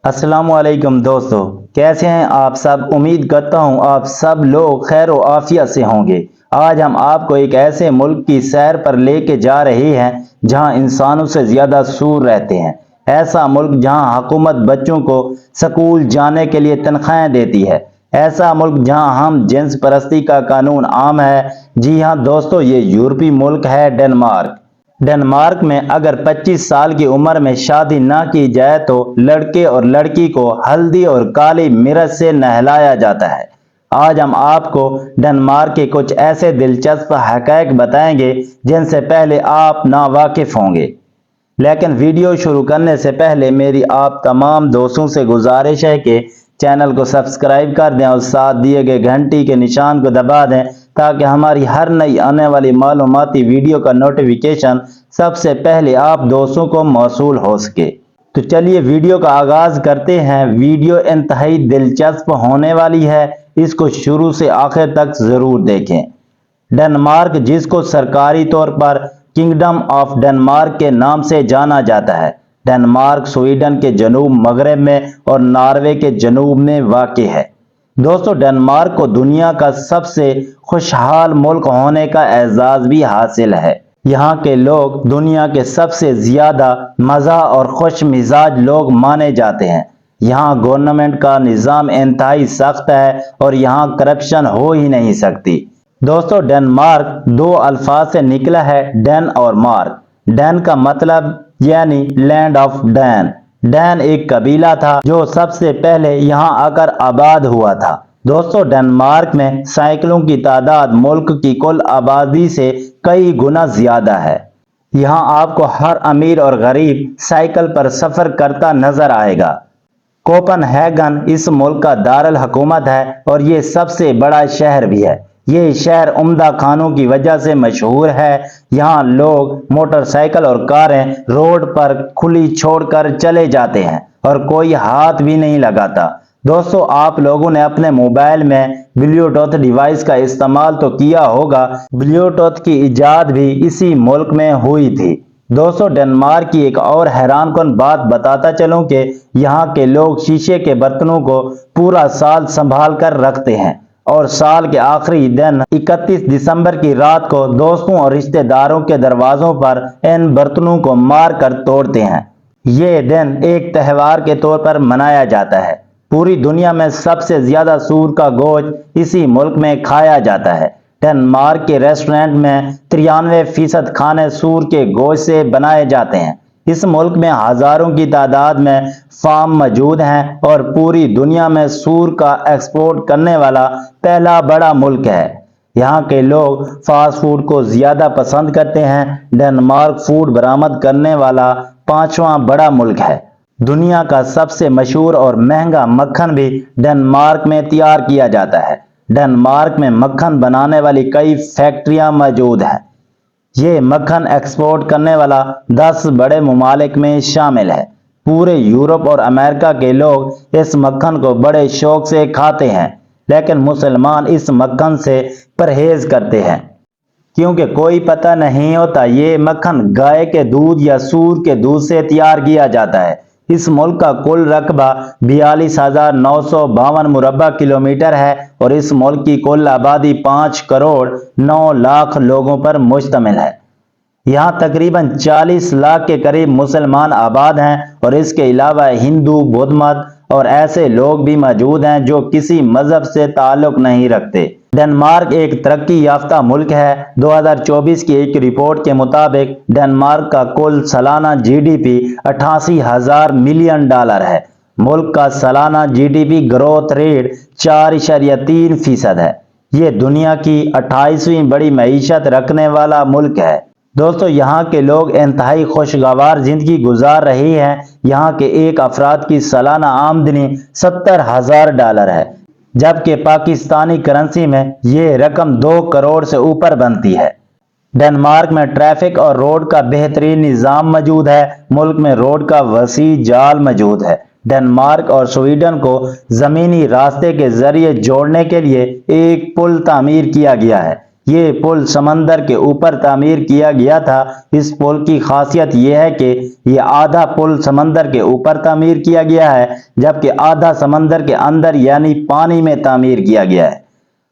السلام علیکم دوستو، کیسے ہیں آپ سب؟ امید کرتا ہوں آپ سب لوگ خیر و عافیت سے ہوں گے۔ آج ہم آپ کو ایک ایسے ملک کی سیر پر لے کے جا رہے ہیں جہاں انسانوں سے زیادہ سور رہتے ہیں۔ ایسا ملک جہاں حکومت بچوں کو سکول جانے کے لیے تنخواہیں دیتی ہے۔ ایسا ملک جہاں ہم جنس پرستی کا قانون عام ہے۔ جی ہاں دوستو، یہ یورپی ملک ہے ڈنمارک۔ ڈنمارک میں اگر 25 سال کی عمر میں شادی نہ کی جائے تو لڑکے اور لڑکی کو ہلدی اور کالی مرچ سے نہلایا جاتا ہے۔ آج ہم آپ کو ڈنمارک کے کچھ ایسے دلچسپ حقائق بتائیں گے جن سے پہلے آپ ناواقف ہوں گے۔ لیکن ویڈیو شروع کرنے سے پہلے میری آپ تمام دوستوں سے گزارش ہے کہ چینل کو سبسکرائب کر دیں اور ساتھ دیے گئے گھنٹی کے نشان کو دبا دیں تاکہ ہماری ہر نئی آنے والی معلوماتی ویڈیو کا نوٹیفیکیشن سب سے پہلے آپ دوستوں کو موصول ہو سکے۔ تو چلیے ویڈیو کا آغاز کرتے ہیں۔ ویڈیو انتہائی دلچسپ ہونے والی ہے، اس کو شروع سے آخر تک ضرور دیکھیں۔ ڈنمارک، جس کو سرکاری طور پر کنگڈم آف ڈنمارک کے نام سے جانا جاتا ہے، ڈنمارک سویڈن کے جنوب مغرب میں اور ناروے کے جنوب میں واقع ہے۔ دوستو، ڈنمارک کو دنیا کا سب سے خوشحال ملک ہونے کا اعزاز بھی حاصل ہے۔ یہاں کے لوگ دنیا کے سب سے زیادہ مزاح اور خوش مزاج لوگ مانے جاتے ہیں۔ یہاں گورنمنٹ کا نظام انتہائی سخت ہے اور یہاں کرپشن ہو ہی نہیں سکتی۔ دوستو، ڈنمارک دو الفاظ سے نکلا ہے، ڈن اور مارک۔ ڈن کا مطلب یعنی لینڈ آف ڈین۔ ڈین ایک قبیلہ تھا جو سب سے پہلے یہاں آ کر آباد ہوا تھا۔ دوستو، ڈنمارک میں سائیکلوں کی تعداد ملک کی کل آبادی سے کئی گنا زیادہ ہے۔ یہاں آپ کو ہر امیر اور غریب سائیکل پر سفر کرتا نظر آئے گا۔ کوپن ہیگن اس ملک کا دارالحکومت ہے اور یہ سب سے بڑا شہر بھی ہے۔ یہ شہر عمدہ کھانوں کی وجہ سے مشہور ہے۔ یہاں لوگ موٹر سائیکل اور کاریں روڈ پر کھلی چھوڑ کر چلے جاتے ہیں اور کوئی ہاتھ بھی نہیں لگاتا۔ دوستو، آپ لوگوں نے اپنے موبائل میں بلیوٹوتھ ڈیوائس کا استعمال تو کیا ہوگا۔ بلیوٹوتھ کی ایجاد بھی اسی ملک میں ہوئی تھی۔ دوستو، ڈنمارک کی ایک اور حیران کن بات بتاتا چلوں کہ یہاں کے لوگ شیشے کے برتنوں کو پورا سال سنبھال کر رکھتے ہیں اور سال کے آخری دن 31 دسمبر کی رات کو دوستوں اور رشتہ داروں کے دروازوں پر ان برتنوں کو مار کر توڑتے ہیں۔ یہ دن ایک تہوار کے طور پر منایا جاتا ہے۔ پوری دنیا میں سب سے زیادہ سور کا گوشت اسی ملک میں کھایا جاتا ہے۔ ڈنمارک کے ریسٹورنٹ میں 93% کھانے سور کے گوشت سے بنائے جاتے ہیں۔ اس ملک میں ہزاروں کی تعداد میں فارم موجود ہیں اور پوری دنیا میں سور کا ایکسپورٹ کرنے والا پہلا بڑا ملک ہے۔ یہاں کے لوگ فاسٹ فوڈ کو زیادہ پسند کرتے ہیں۔ ڈنمارک فوڈ برآمد کرنے والا 5واں بڑا ملک ہے۔ دنیا کا سب سے مشہور اور مہنگا مکھن بھی ڈنمارک میں تیار کیا جاتا ہے۔ ڈنمارک میں مکھن بنانے والی کئی فیکٹریاں موجود ہیں۔ یہ مکھن ایکسپورٹ کرنے والا 10 بڑے ممالک میں شامل ہے۔ پورے یورپ اور امریکہ کے لوگ اس مکھن کو بڑے شوق سے کھاتے ہیں، لیکن مسلمان اس مکھن سے پرہیز کرتے ہیں کیونکہ کوئی پتہ نہیں ہوتا یہ مکھن گائے کے دودھ یا سور کے دودھ سے تیار کیا جاتا ہے۔ اس ملک کا کل رقبہ 42,952 مربع کلومیٹر ہے اور اس ملک کی کل آبادی 5 کروڑ 9 لاکھ لوگوں پر مشتمل ہے۔ یہاں تقریباً 40 لاکھ کے قریب مسلمان آباد ہیں اور اس کے علاوہ ہندو، بدھ مت اور ایسے لوگ بھی موجود ہیں جو کسی مذہب سے تعلق نہیں رکھتے۔ ڈنمارک ایک ترقی یافتہ ملک ہے۔ 2024 کی ایک رپورٹ کے مطابق ڈنمارک کا کل سالانہ G D P 88,000 million dollar ہے۔ ملک کا سالانہ G D P growth rate 4.3% ہے۔ یہ دنیا کی 28ویں بڑی معیشت رکھنے والا ملک ہے۔ دوستو، یہاں کے لوگ انتہائی خوشگوار زندگی گزار رہے ہیں۔ یہاں کے ایک افراد کی سالانہ آمدنی 70,000 ڈالر ہے، جبکہ پاکستانی کرنسی میں یہ رقم 2 کروڑ سے اوپر بنتی ہے۔ ڈنمارک میں ٹریفک اور روڈ کا بہترین نظام موجود ہے۔ ملک میں روڈ کا وسیع جال موجود ہے۔ ڈنمارک اور سویڈن کو زمینی راستے کے ذریعے جوڑنے کے لیے ایک پل تعمیر کیا گیا ہے۔ یہ پل سمندر کے اوپر تعمیر کیا گیا تھا۔ اس پل کی خاصیت یہ ہے کہ یہ آدھا پل سمندر کے اوپر تعمیر کیا گیا ہے، جبکہ آدھا سمندر کے اندر یعنی پانی میں تعمیر کیا گیا ہے۔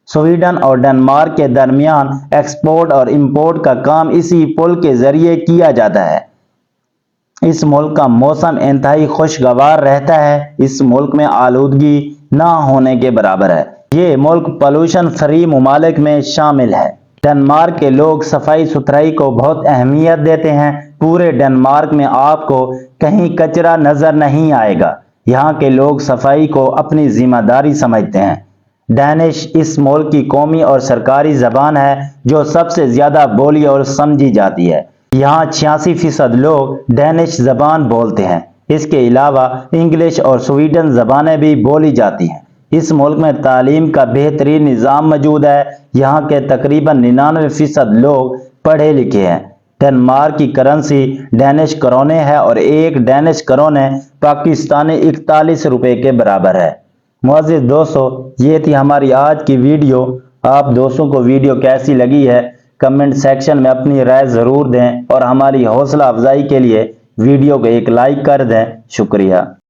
سویڈن اور ڈنمارک کے درمیان ایکسپورٹ اور امپورٹ کا کام اسی پل کے ذریعے کیا جاتا ہے۔ اس ملک کا موسم انتہائی خوشگوار رہتا ہے۔ اس ملک میں آلودگی نہ ہونے کے برابر ہے۔ یہ ملک پولوشن فری ممالک میں شامل ہے۔ ڈنمارک کے لوگ صفائی ستھرائی کو بہت اہمیت دیتے ہیں۔ پورے ڈنمارک میں آپ کو کہیں کچرا نظر نہیں آئے گا۔ یہاں کے لوگ صفائی کو اپنی ذمہ داری سمجھتے ہیں۔ ڈینش اس ملک کی قومی اور سرکاری زبان ہے جو سب سے زیادہ بولی اور سمجھی جاتی ہے۔ یہاں 86% لوگ ڈینش زبان بولتے ہیں۔ اس کے علاوہ انگلش اور سویڈن زبانیں بھی بولی جاتی ہیں۔ اس ملک میں تعلیم کا بہترین نظام موجود ہے۔ یہاں کے تقریباً 99% لوگ پڑھے لکھے ہیں۔ ڈنمارک کی کرنسی ڈینش کرونے ہے اور ایک ڈینش کرونے پاکستانی 41 روپے کے برابر ہے۔ معزز دوستو، یہ تھی ہماری آج کی ویڈیو۔ آپ دوستوں کو ویڈیو کیسی لگی ہے کمنٹ سیکشن میں اپنی رائے ضرور دیں اور ہماری حوصلہ افزائی کے لیے ویڈیو کو ایک لائک کر دیں۔ شکریہ۔